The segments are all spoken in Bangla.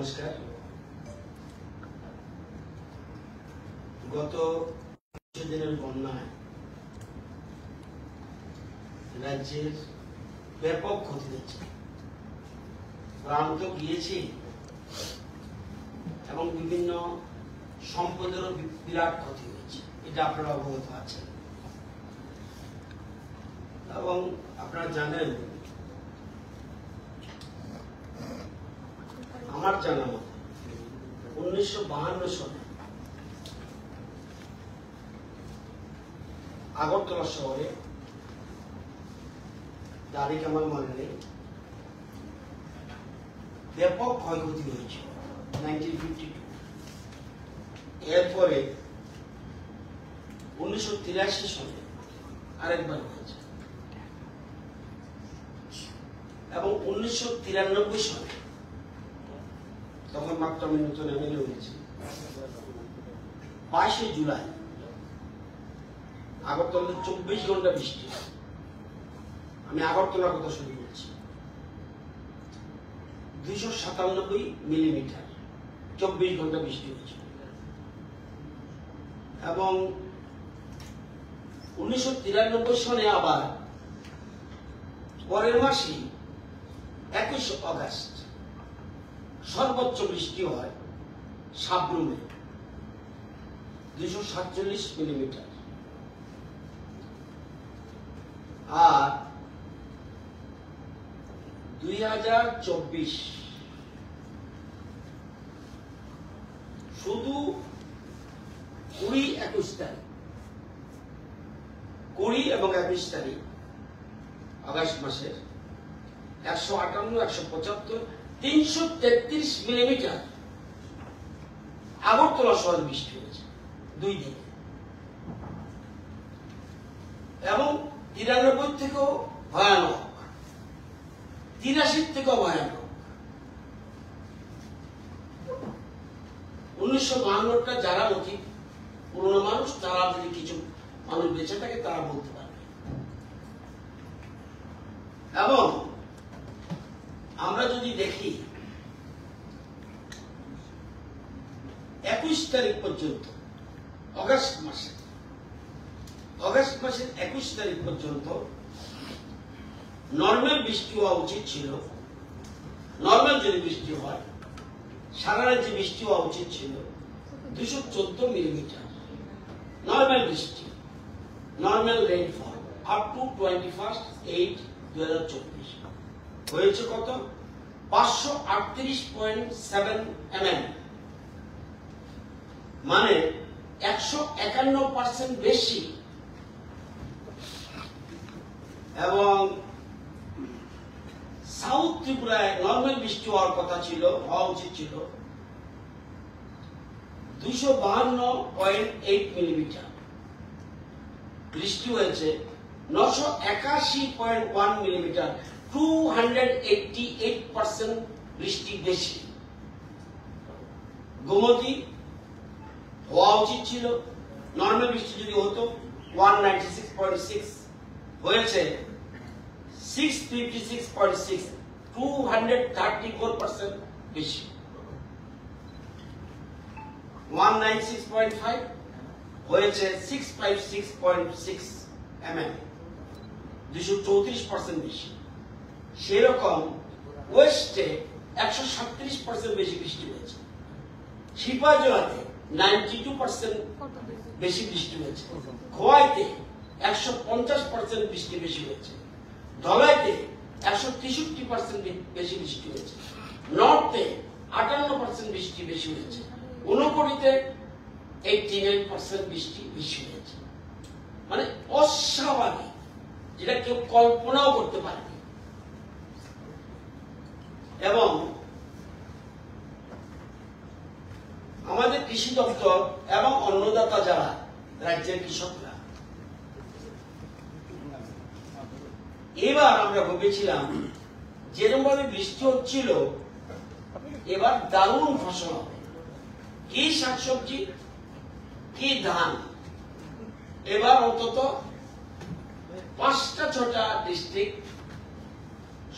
নমস্কার। গত দিনের বন্যায় রাজ্যের ব্যাপক ক্ষতি হচ্ছে, প্রাণ তো গিয়েছে এবং বিভিন্ন সম্পদেরও বিরাট ক্ষতি হয়েছে, এটা আপনারা অবগত আছেন। এবং আপনারা জানেন, আমার জানা মতে 1952 সালে আগরতলা শহরে তারিখ আমার মনে নেই, ব্যাপক ক্ষয়ক্ষতি হয়েছে 1952। এরপরে 1983 সালে আরেকবার হয়েছে এবং 1993 সালে, তখন মাত্র আমি নতুন এমএলএ হয়েছি, 22 জুলাই আগরতলাতে 24 ঘন্টা বৃষ্টি। আমি আগরতলার কথা শুরু করছি। 297 মিলিমিটার 24 ঘন্টা বৃষ্টি হয়েছে। এবং 1993 সালে আবার পরের মাসে 21 আগস্ট সর্বোচ্চ বৃষ্টি হয় সাবরুমে 247 মিলিমিটার। আর 2024 শুধু 20-21 তারিখ, 20 এবং 21 তারিখ আগস্ট মাসের 158, 175, 333 মিলিমিটার আগরতলা শহরে বৃষ্টি হয়েছে 2 দিনে। এবং 93 থেকেও ভয়ানক, 83 থেকেও ভয়ানক। 1952টা যারা অতি পুরনো মানুষ, তারা যদি কিছু মানুষ বেঁচে থাকে তারা বলতে পারবে। এবং আমরা যদি দেখি 21 তারিখ পর্যন্ত, আগস্ট মাসের 21 তারিখ পর্যন্ত নর্মাল বৃষ্টি হওয়া উচিত ছিল। নর্মাল যদি বৃষ্টি হয়, সারা রাজ্যে বৃষ্টি হওয়া উচিত ছিল 214 মিলিমিটার নর্মাল বৃষ্টি, নর্মাল রেইনফল আপ টু 21/8/2024। হয়েছে কত? 538.7 mm, মানে 151% বেশি। এবং সাউথ ত্রিপুরায় নর্মাল বৃষ্টি হওয়ার কথা ছিল, হওয়া উচিত ছিল 252.8 মিলিমিটার, বৃষ্টি হয়েছে 981.1 মিলিমিটার, 288% বৃষ্টি বেশি। গোমতী হওয়া উচিত ছিল, নর্মাল বৃষ্টি যদি হতো 196.6, হয়েছে 656.6, 234% বেশি। 196.5 হয়েছে 656.6 mm, 234% বেশি। সেরকম ওয়েস্টে 137% বেশি বৃষ্টি হয়েছে। শিপাজলাতে 92% বেশি বৃষ্টি হয়েছে। খোয়াইতে 150% বৃষ্টি বেশি হয়েছে। ধলাইতে 163% বেশি বৃষ্টি হয়েছে। নর্থে 58% বৃষ্টি বেশি হয়েছে। ঊনকোটিতে 89% বৃষ্টি বেশি হয়েছে। মানে অস্বাভাবিক, যেটা কেউ কল্পনাও করতে পারেনি। এবং আমাদের কৃষি দপ্তর এবং অন্নদাতা যারা রাজ্যের কৃষকরা, এবার আমরা ভেবেছিলাম যেরকম ভাবে বৃষ্টি হচ্ছিল এবার দারুণ ফসল হবে, কি শাকসবজি কি ধান। এবার অন্তত 5টা-6টা ডিস্ট্রিক্ট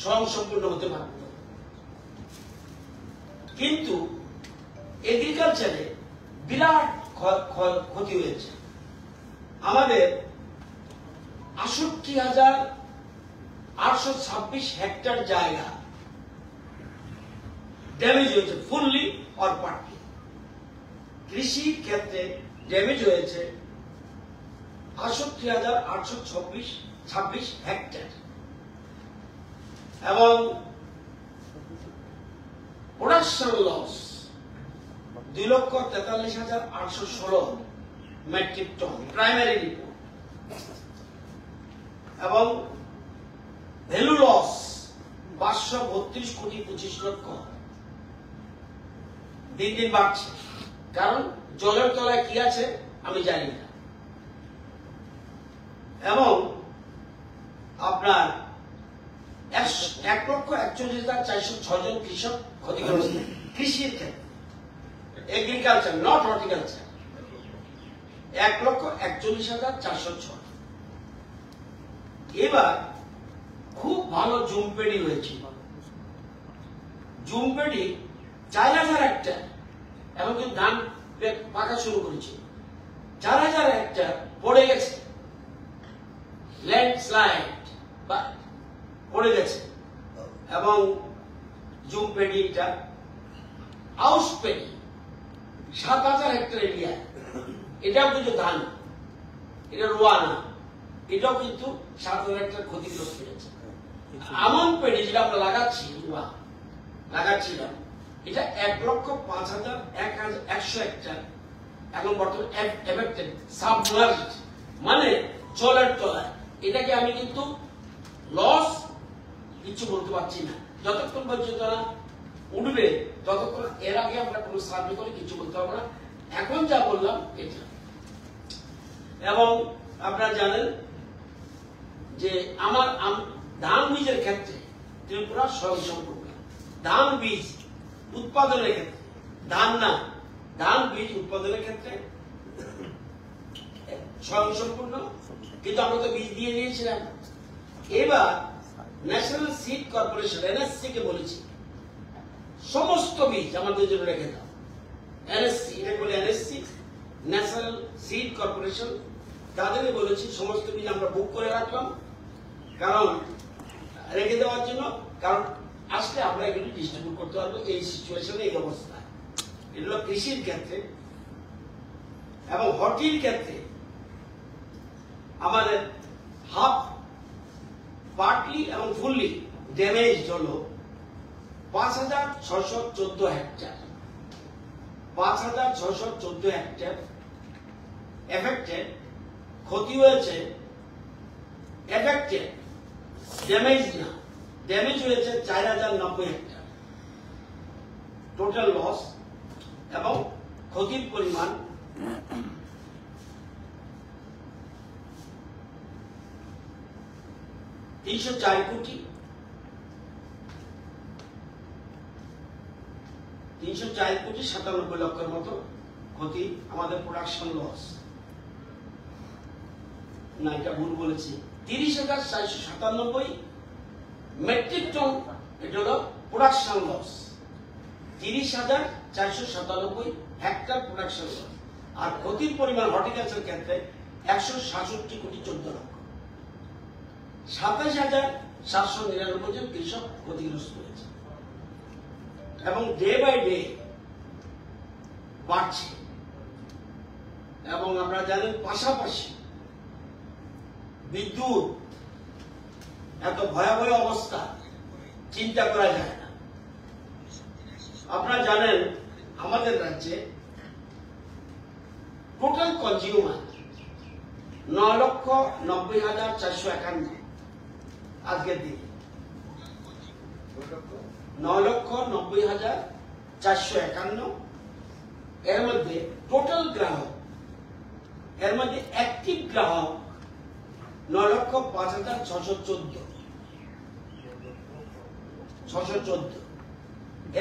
স্বয়ংসম্পূর্ণ হতে পারত। কিন্তু এগ্রিকালচারে বিরাট ক্ষতি হয়েছে। আমাদের 68,826 হেক্টর জায়গা ড্যামেজ হয়েছে, ফুললি অর পার্টলি। কৃষির ক্ষেত্রে ড্যামেজ হয়েছে 68,826 হেক্টর, এবং production loss 2,43,816 metric ton primary report, এবং ভ্যালু লস 532,25,00,000। দিন দিন বাড়ছে, কারণ জলের তলায় কি আছে আমি জানি না। এবং আপনার 1,41,406 জন কৃষক ক্ষতিগ্রস্ত কৃষির ক্ষেত্রে, এগ্রিকালচার নট হর্টিকালচার 1,41,406। এবার খুব ভালো জুমপেডি হয়েছিল। জুমপেডি 4,000 হেক্টর, এবং কিন্তু ধান পাকা শুরু করেছিল। 4,000 হেক্টর পড়ে গেছে, ল্যান্ডস্লাইড বা পড়ে গেছে। এবং জুমপেডিটা আউসপেডি 7,000 হেক্টর এরিয়া, এটাও কিন্তু ধান, এটা রোয়া না, এটাও কিন্তু 7,000 হেক্টর ক্ষতিগ্রস্ত হয়েছে। আমন পেডি যেটা আমরা লাগাচ্ছিলাম, এটা 1,05,100 হেক্টর এখন বর্তমানে এফেক্টেড, সাবমার্জড, মানে জলের তলায়। এটাকে আমি কিন্তু লস কিছু বলতে পারছি না, যতক্ষণ পর্যন্ত না উঠবে ততক্ষণ। এর আগে আমরা কোনো সার্ভে করে কিছু বলতে পারবো না। এখন যা বললাম এটা। এবং আপনারা জানেন যে আমার ধান বীজের ক্ষেত্রে ত্রিপুরা স্বয়ংসম্পূর্ণ। ধান বীজ উৎপাদনের ক্ষেত্রে, ধান না, ধান বীজ উৎপাদনের ক্ষেত্রে স্বয়ংসম্পূর্ণ, কিন্তু আমরা তো বীজ দিয়ে দিয়েছিলাম। এবার ন্যাশনাল সিড কর্পোরেশন এনএসসি কে বলেছি সমস্ত বীজ আমাদের জন্য রেখে দাও। এনএসসি, এটা বলে এনএসসি, ন্যাশনাল সিড কর্পোরেশন, তাদেরকে বলেছি সমস্ত বীজ আমরা বুক করে রাখলাম, কারণ রেখে দেওয়ার জন্য, কারণ আসলে আমরা এগুলো ডিস্ট্রিবিউট করতে পারবো এই সিচুয়েশনে, এই অবস্থায়। এগুলো কৃষির ক্ষেত্রে। এবং হর্টির ক্ষেত্রে আমাদের হাফ, পার্টলি এবং ফুললি ড্যামেজ হলো 5,614 হেক্টর। 5,614 হেক্টর এফেক্টেড, ক্ষতি হয়েছে। এফেক্টেড, ড্যামেজ না, ড্যামেজ হয়েছে 4,090 হেক্টর। টোটাল লস এবং ক্ষতির পরিমাণ 304 কোটি 97 লক্ষের মতো ক্ষতি। আমাদের প্রোডাকশন লস, না এটা ভুল বলেছি, 30,497 মেট্রিক টন, এটা হলো production loss. 30,497 hectare production loss. আর ক্ষতির পরিমাণ হর্টিকালচার ক্ষেত্রে 166,14,00,000। 27,799 জন কৃষক ক্ষতিগ্রস্ত হয়েছে। এবং ডে বাই ডে বাড়ছে। এবং আমরা জানেন পাশাপাশি বিদ্যুৎ এত ভয়াবহ অবস্থা চিন্তা করা যায় না। আপনারা জানেন আমাদের রাজ্যে টোটাল কনজিউমার 9,90,451 আজকের দিনে, 9,90,451। এর মধ্যে টোটাল গ্রাহক, এর মধ্যে অ্যাক্টিভ গ্রাহক 9,05,614।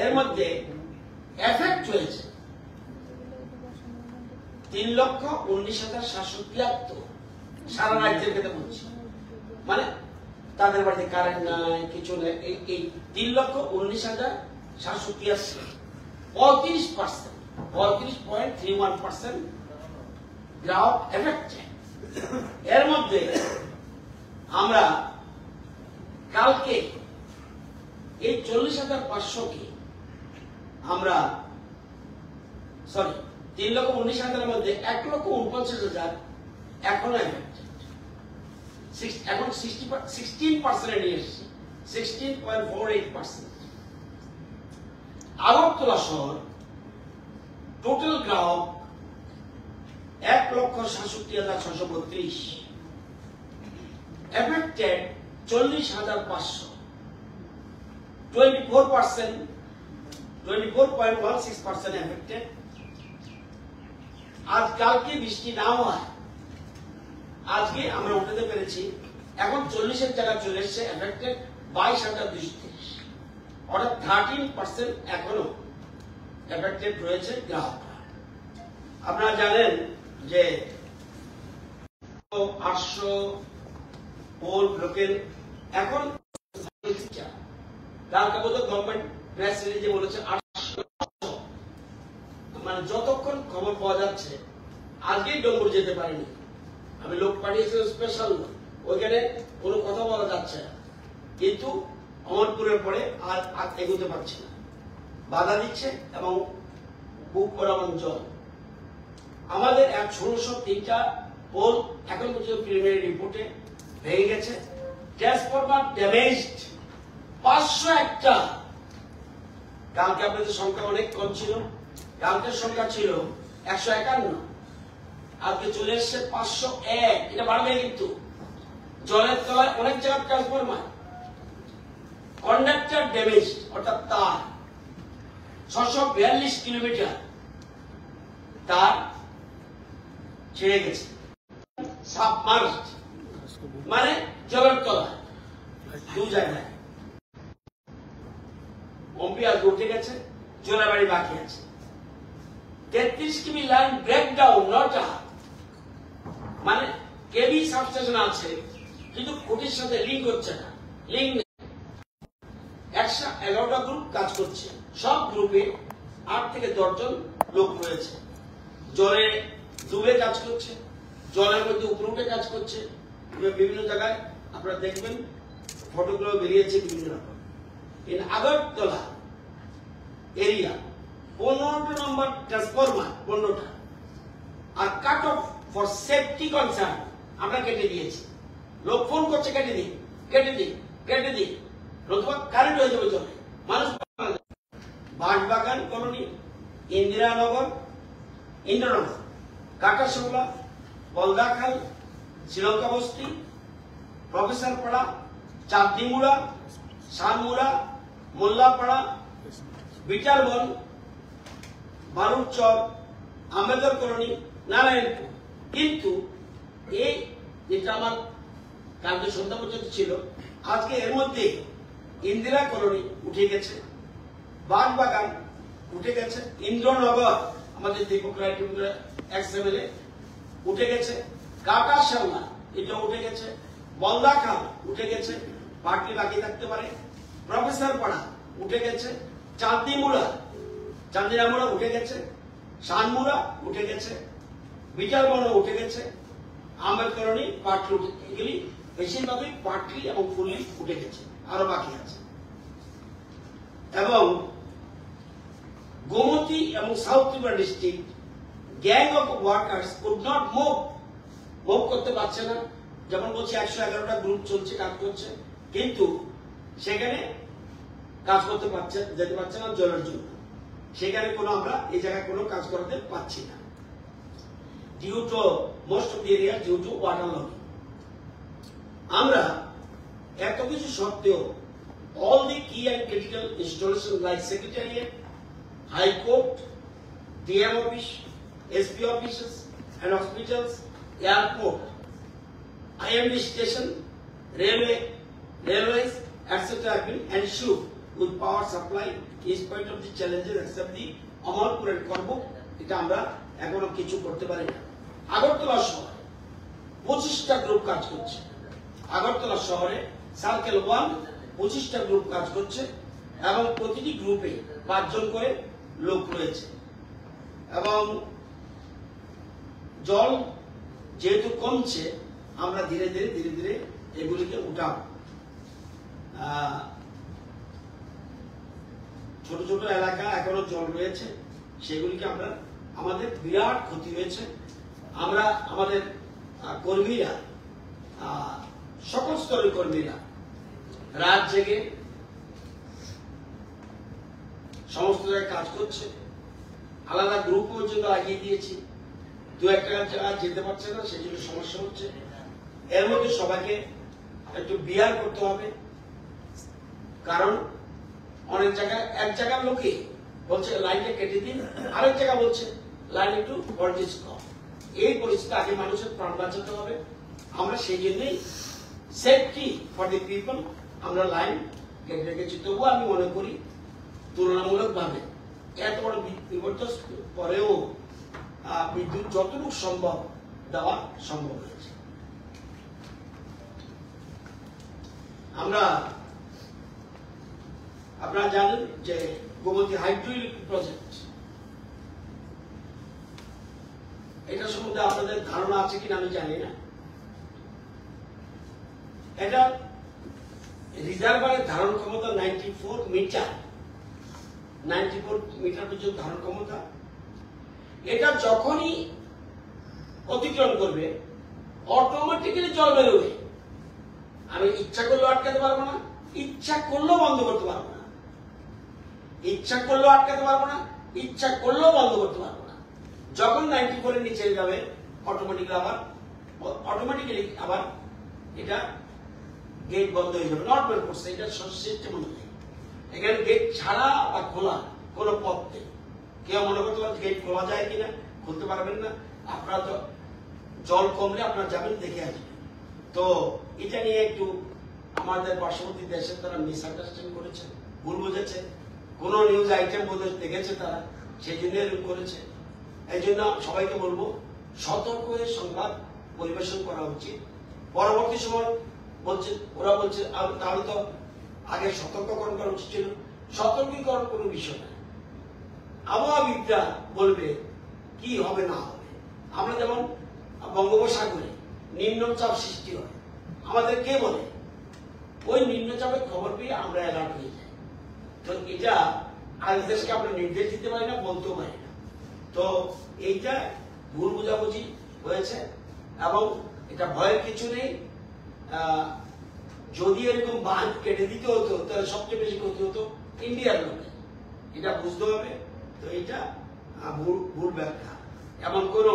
এর মধ্যে এফেক্ট হয়েছে 3,19,773 সারা রাজ্যের ক্ষেত্রে বলছি। মানে তাদের বাড়িতে কারেন্ট নাই, কিছু নেই, এই 3,19,783। 35.31% গ্রাহক এফেক্টেড। এর মধ্যে আমরা কালকে এই 40,500 কে আমরা 3,19,000 মধ্যে 1,49,000 এখনো এফেক্টেড। এখন 16% নিয়ে এসেছি, 16.48%। আগরতলা শহর টোটাল গ্রাহক 1,67,632, এফেক্টেড 40,500, 24.16% এফেক্টেড। আজ কালকে বৃষ্টি না হয় আজকে আমরা উঠাতে পেরেছি, এখন 40-এর জায়গায় চলে এসছে এফেক্টেড 22,230, অর্থাৎ 13% এখনো এফেক্টেড রয়েছে গ্রাহকরা। আপনারা জানেন যে 800 পোল ব্লকের এখন কালকে বোধ গভর্নমেন্ট প্রেস রিলিজে বলেছে 800, মানে যতক্ষণ খবর পাওয়া যাচ্ছে আজকেই ডম্বুর যেতে পারেনি। আমি লোক পাঠিয়েছি স্পেশাল, ওইখানে কোনো কথা বলা যাচ্ছে না, কিন্তু অমরপুরের পরে আর এগোতে পারছে না, বাধা দিচ্ছে এবং বুক করা অঞ্চল। আমাদের 1603টা পোল এখন পর্যন্ত প্রিলিমিনারি রিপোর্টে ভেঙে গেছে। ট্রান্সফরমার ড্যামেজড 501টা। কালকে আপনাদের সংখ্যা অনেক কম ছিল, কালকের সংখ্যা ছিল 151, আজকে চলে এসছে 501। এটা বাড়বে কিন্তু। জলের তলায় অনেক জায়গায় ট্রান্সফরমার। কন্ডাক্টর ড্যামেজ, অর্থাৎ তার 642 কিলোমিটার তার ছেড়ে গেছে, সাবমার্জড, মানে জলের তলায় দু জায়গায়। অম্পিয়ার উঠে গেছে, জোলাবাড়ি বাকি আছে। 33 কেবি লাইন ব্রেকডাউন, নটা, মানে কেবি সাবস্টেশন আছে কিন্তু খুঁটির সাথে লিঙ্ক হচ্ছে না, লিঙ্ক 111টা গ্রুপ কাজ করছে। সব গ্রুপে 8 থেকে 10 জন লোক রয়েছে। জলে ডুবে কাজ করছে, জলের মধ্যে উপরে উঠে কাজ করছে। বিভিন্ন জায়গায় আপনারা দেখবেন ফটোগুলো বেরিয়েছে বিভিন্ন রকম। ইন আগরতলা এরিয়া 15টা নম্বর ট্রান্সফরমার, 15টা, আর cut off for safety concern আমরা কেটে দিয়েছি। লোক ফোন করছে কেটে দিই, কেটে দিই, কেটে দিই, নতুবা কারেন্ট হয়ে যাবে জলে। মানুষ বাঁশবাগান কলোনি, ইন্দিরানগর, ইন্দ্রনগর, কাটাশোলা, বলদাখাল, শ্রীলঙ্কা বস্তি, প্রফেসর পাড়া, চাঁদনিমুড়া, শানমুড়া, মোল্লাপাড়া, বিটারবন, বারুচর, আম্বেদকর কলোনি, নারায়ণপুর। কিন্তু এই যেটা আমার কালকে সন্ধ্যা পর্যন্ত ছিল, আজকে এর মধ্যে ইন্দিরা কলোনি উঠে গেছে, বাগবাগান উঠে গেছে, ইন্দ্রনগর আমাদের দীপক রায় এক্সএমএলএ উঠে গেছে, কাটাশালা এটা উঠে গেছে, বলদাখাল উঠে গেছে, বাকি বাকি থাকতে পারে, প্রফেসর পাড়া উঠে গেছে, চাঁদনিমুড়া, চাঁদিনামুড়া উঠে গেছে, শানমুড়া উঠে গেছে, বিটারবন উঠে গেছে, আম্বেদকর কলোনি পাটলি উঠে, এগুলি বেশিরভাগই পাটলি এবং ফুললি উঠে গেছে, আরো বাকি আছে। এবং গোমতী এবং south Tripura district gang of workers could not move করতে পারছে না। যেমন বলছি 111টা গ্রুপ চলছে, কাজ করছে, কিন্তু সেখানে কাজ করতে পারছে, যেতে পারছে না জলের জন্য। সেখানে কোনো আমরা এই জায়গায় কোনো কাজ করাতে পারছি না, due to most of the area due to water log. আমরা এত কিছু সত্ত্বেও all the key and critical installations like Secretariat, High Court, DM office, SP offices and hospitals, airport, IMD station, railways, etc. have been ensured with power supply in spite of the challenges except the Amarpur and Korbuk. এটা আমরা এখনো কিছু করতে পারি না। আগরতলা শহরে 25টা গ্রুপ কাজ করছে। আগরতলা শহরে সার্কেল 1 25টা গ্রুপ কাজ করছে এবং প্রতিটি গ্রুপে 5 জন করে লোক রয়েছে এবং জল যেহেতু কমছে আমরা ধীরে ধীরে এগুলিকে উঠাবো। ছোট ছোট এলাকা এখনো জল রয়েছে, সেগুলিকে আমরা, আমাদের বিরাট ক্ষতি হয়েছে। আমরা আমাদের কর্মীরা, সকল স্তরের কর্মীরা রাত জেগে সমস্ত জায়গায় কাজ করছে, আলাদা গ্রুপ পর্যন্ত লাগিয়ে দিয়েছি। দু একটা জায়গায় যেতে পারছে না, সেজন্য সমস্যা হচ্ছে। এর মধ্যে সবাইকে একটু বিয়ার করতে হবে, কারণ অনেক জায়গায় এক জায়গার লোকে বলছে লাইনটা কেটে দিন, আরেক জায়গা বলছে লাইন একটু ভোল্টেজ কম। এই পরিস্থিতি আগে মানুষের প্রাণ বাঁচাতে হবে। আমরা সেই জন্যই সেফটি ফর দি পিপল আমরা লাইন কেটে রেখেছি। তবুও আমি মনে করি তুলনামূলক ভাবে এত বড় বিপর্যস্ত পরেও বিদ্যুৎ যতটুকু সম্ভব দেওয়া সম্ভব হয়েছে। আমরা, আপনারা জানেন যে গোমতী হাইড্রো ইলেকট্রিক প্রজেক্ট, এটা সম্বন্ধে আপনাদের ধারণা আছে কিনা আমি জানি না। এটা রিজার্ভারের ধারণ ক্ষমতা 94 মিটার, 94 মিটার পর্যন্ত ধারণ ক্ষমতা। এটা যখনই অতিক্রম করবে অটোমেটিক্যালি জল বেরোবে। আমি ইচ্ছা করলেও আটকাতে পারবো না, ইচ্ছা করলেও বন্ধ করতে পারবো না, ইচ্ছা করলেও আটকাতে পারবো না, ইচ্ছা করলেও বন্ধ করতে পারবো না। যখন 94 এর নিচে যাবে অটোমেটিক্যালি আবার এটা গেট বন্ধ হয়ে যাবে। নর্মাল করছে এটা সিস্টেম অনুযায়ী। এখানে গেট ছাড়া বা খোলা কোনো পথ নেই। কেউ মনে করতে পারেন গেট খোলা যায় কিনা, খুলতে পারবেন না। আপনারা তো জল কমলে আপনারা যাবেন, দেখে আসবেন। তো এটা নিয়ে একটু আমাদের পার্শ্ববর্তী দেশে তারা মিসআন্ডারস্ট্যান্ড করেছে, ভুল বুঝেছে, কোন নিউজ আইটেম বোধহয় দেখেছে তারা, সেই জন্য এরকম করেছে। এই জন্য সবাইকে বলবো সতর্ক হয়ে সংবাদ পরিবেশন করা উচিত। পরবর্তী সময় বলছে, ওরা বলছে তাহলে তো আগে সতর্ককরণ করা উচিত ছিল। সতর্কীকরণ কোনো বিষয় না, আবহাওয়াবিদরা বলবে কি হবে না হবে। আমরা যেমন বঙ্গোপসাগরে নিম্নচাপ সৃষ্টি হয়, আমাদের কে বলে? ওই নিম্নচাপের খবর পেয়ে আমরা অ্যালার্ট হয়ে যাই। তো এটা আজ দেশকে আমরা নির্দেশ দিতে পারি না, বলতেও পারি না। তো এইটা ভুল বোঝাবুঝি হয়েছে এবং এটা ভয়ের কিছু নেই। যদি এরকম বাঁধ কেটে দিতে হতো তাহলে সবচেয়ে বেশি ক্ষতি হতো ইন্ডিয়ার লোকে, এটা বুঝতে হবে। তো এটা ভুল ব্যাখ্যা। এমন কোন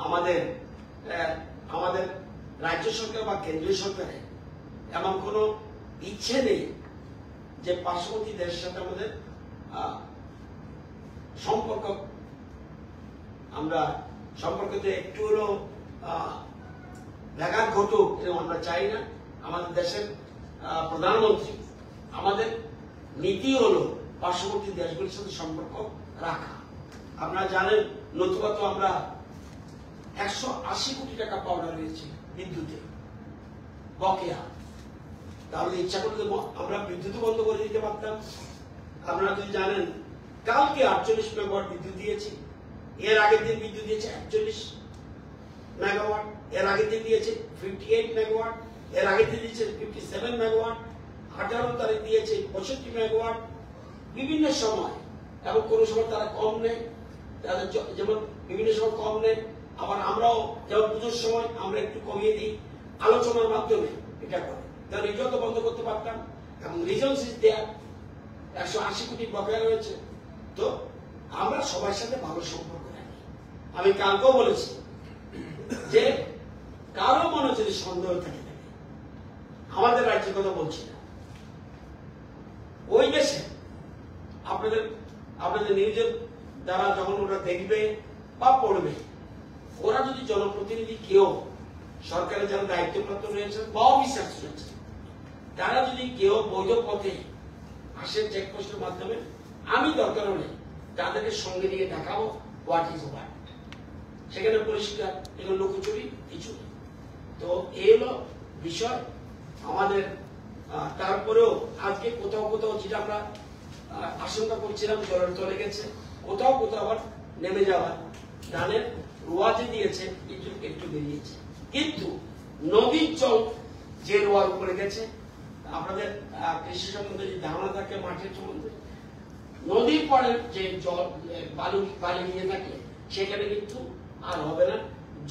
আমাদের আমাদের রাজ্য সরকার বা কেন্দ্রীয় সরকারের এমন কোন ইচ্ছে নেই যে পার্শ্ববর্তী দেশের সাথে আমাদের সম্পর্ক, আমরা সম্পর্কতে একটু হলেও ব্যাঘাত ঘটুক এরকম আমরা চাই না। আমাদের দেশের প্রধানমন্ত্রী, আমাদের নীতি হলো পার্শ্ববর্তী দেশগুলির সাথে সম্পর্ক রাখা। আপনারা জানেন নতুবা আমরা 180 কোটি টাকা পাওনা রয়েছে বিদ্যুতে বকেয়া। তাহলে ইচ্ছা করলে আমরা বিদ্যুৎ বন্ধ করে দিতে পারতাম। আপনারা যদি জানেন কালকে 48 মেগাওয়াট বিদ্যুৎ দিয়েছি, এর আগের দিন বিদ্যুৎ দিয়েছে 41 মেগাওয়াট, এর আগের দিন দিয়েছে 58 মেগাওয়াট, এর আগের দিন দিয়েছে 57 মেগাওয়াট, 18 তারিখ দিয়েছে 65 মেগাওয়াট। বিভিন্ন সময় এবং কোন সময় তারা কম নেয়, তাদের যেমন বিভিন্ন সময় কম নেয়, আবার আমরাও যেমন পুজোর সময় আমরা একটু কমিয়ে দিই আলোচনার মাধ্যমে এটা করে। তাহলে এটাও তো বন্ধ করতে পারতাম। এবং রিজনস ইজ দেয়ার, 180 কোটি বকেয়া রয়েছে। তো আমরা সবার সাথে ভালো সম্পর্ক রাখি। আমি কালকেও বলেছি যে কারো মনে যদি সন্দেহ থাকে, আমাদের রাজ্যের কথা বলছি না, ওই দেশে আপনাদের নিউজের দ্বারা যখন ওরা দেখবে বা পড়বে, ওরা যদি জনপ্রতিনিধি কেউ সরকারের যারা দায়িত্বপ্রাপ্ত রয়েছে বা অফিসার রয়েছে, তারা যদি কেউ বৈধ পথে আসে চেকপোস্টের মাধ্যমে, আমি দরকার হলে তাদেরকে সঙ্গে নিয়ে দেখাবো হোয়াট ইজ হোয়াট। সেখানে পরিষ্কার এগুলো লুকোচুরি কিছু নেই। তো এই হলো বিষয় আমাদের। তারপরেও আজকে কোথাও কোথাও যেটা আমরা আশঙ্কা করছিলাম জলের তলে গেছে, কোথাও কোথাও আবার নেমে যাওয়ার, ধানের রোয়া যে দিয়েছে একটু বেরিয়েছে, কিন্তু নদীর জল যে রোয়ার উপরে গেছে, আপনাদের কৃষি সম্বন্ধে যে ধারণা থাকে মাঠের সম্বন্ধে, নদীর পরে যে জল বালি নিয়ে থাকে সেখানে কিন্তু আর হবে না।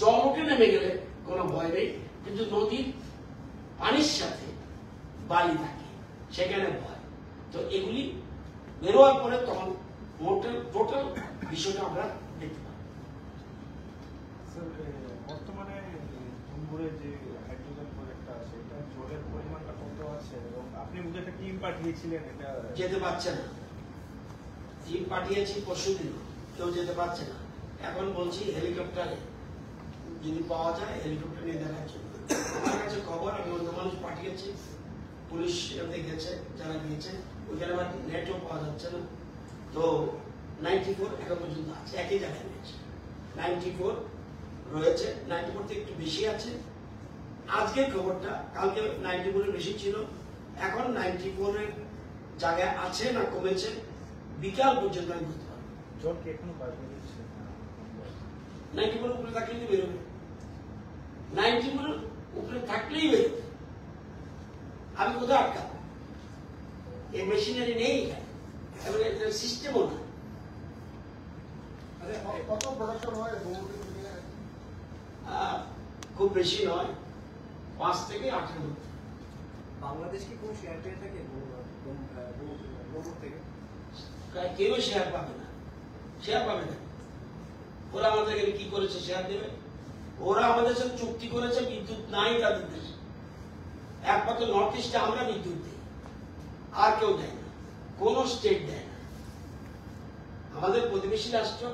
জল উঠে নেমে গেলে কোনো ভয় নেই, কিন্তু নদীর পানির সাথে বালি থাকে সেখানে ভয়। তো এগুলি বেরোয়ার পরে তখন টোটাল বিষয়টা আমরা দেখতে পাই। বর্তমানে দুম্বুরে যে হাইড্রোজেন প্রজেক্টটা আছে, এটা জলের পরিমাণটা কত আছে এবং আপনি বুঝে একটা টিম পাঠিয়েছিলেন, এটা যেতে পারছে না। টিম পাঠিয়েছি পরশুদিন, কেউ যেতে পারছে না। এখন বলছি হেলিকপ্টারে যদি পাওয়া যায় হেলিকপ্টার নিয়ে দেখার জন্য। আমার কাছে খবর, আমি অন্য মানুষ পাঠিয়েছি, পুলিশ এখানে গেছে, যারা গিয়েছে ওইখানে আবার নেটও পাওয়া যাচ্ছে না। তো 94 এখন পর্যন্ত আছে, একই জায়গায় রয়েছে। 94 রয়েছে, 94 থেকে একটু বেশি আছে। আজকের খবরটা, কালকে 94 এর বেশি ছিল, এখন 94 এর জায়গায় আছে না কমেছে বিকাল পর্যন্ত আমি বলতে পারবো। জল কি এখনো বাড়বে দিচ্ছে? 94 উপরে থাকলেই বেরোবে, 94 উপরে থাকলেই বেরোবে। আমি কোথাও আটকাবো? এই মেশিনারি নেই এখানে, এবং এটার সিস্টেমও না। কত প্রোডাকশন হয়? খুব বেশি নয়, 5 থেকে 8 এর মধ্যে। বাংলাদেশ কি কোনো শেয়ার পেয়ে থাকে গোবর থেকে? কেউ শেয়ার পাবে না, শেয়ার পাবে না। ওরা আমাদের কি করেছে শেয়ার দেবে? ওরা আমাদের সাথে চুক্তি করেছে, বিদ্যুৎ নাই তাদের দেশে, একমাত্র নর্থ ইস্টে আমরা বিদ্যুৎ দিই, আর কেউ দেয় না, কোন স্টেট দেয় না। আমাদের প্রতিবেশী রাষ্ট্র,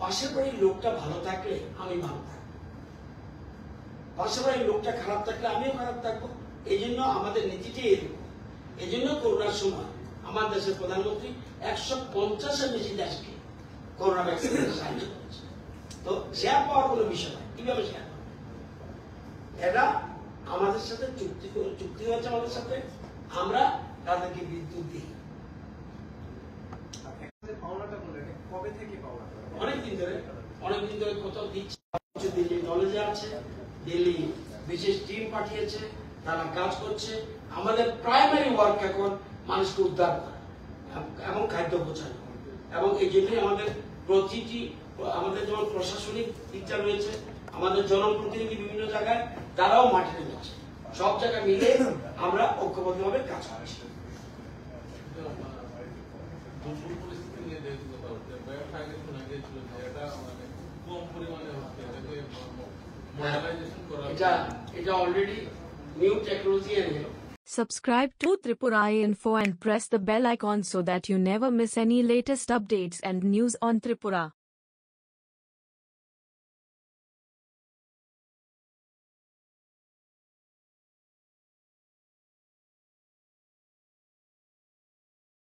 পাশের বাড়ির লোকটা ভালো থাকলে আমি ভালো থাকবো, পাশের বাড়ির লোকটা খারাপ থাকলে আমিও খারাপ থাকবো। এই জন্য আমাদের নীতিটাই এরকম। এই জন্য করোনার সময় আমার দেশের প্রধানমন্ত্রী 150-এর বেশি দেশকে করোনা ভ্যাকসিনের সাহায্য করেছে। তো শেয়ার পাওয়ার কোনো বিষয় নয়, কিভাবে শেয়ার পাবে? এরা আমাদের সাথে চুক্তি হয়েছে, আমাদের সাথে, আমরা তাদেরকে বিদ্যুৎ দিই। পাওনাটা বলে কবে থেকে পাওনা? অনেকদিন ধরে কোথাও দিচ্ছে, দিল্লি নলেজে আছে, দিল্লি বিশেষ টিম পাঠিয়েছে, তারা কাজ করছে। আমাদের প্রাইমারি ওয়ার্ক এখন মানুষকে উদ্ধার করা এবং খাদ্য পৌঁছানো, এবং এই জন্যই আমাদের প্রতিটি, আমাদের যেমন প্রশাসনিক দিকটা রয়েছে, আমাদের জনপ্রতিনিধি বিভিন্ন জায়গায় তারাও মাঠে নেমেছে, সব জায়গায় মিলে আমরা ঐক্যবদ্ধভাবে কাজ করছি। এটা অলরেডি নিউ টেকনোলজি এনে। Subscribe to Tripura Info and press the bell icon so that you never miss any latest updates and news on Tripura.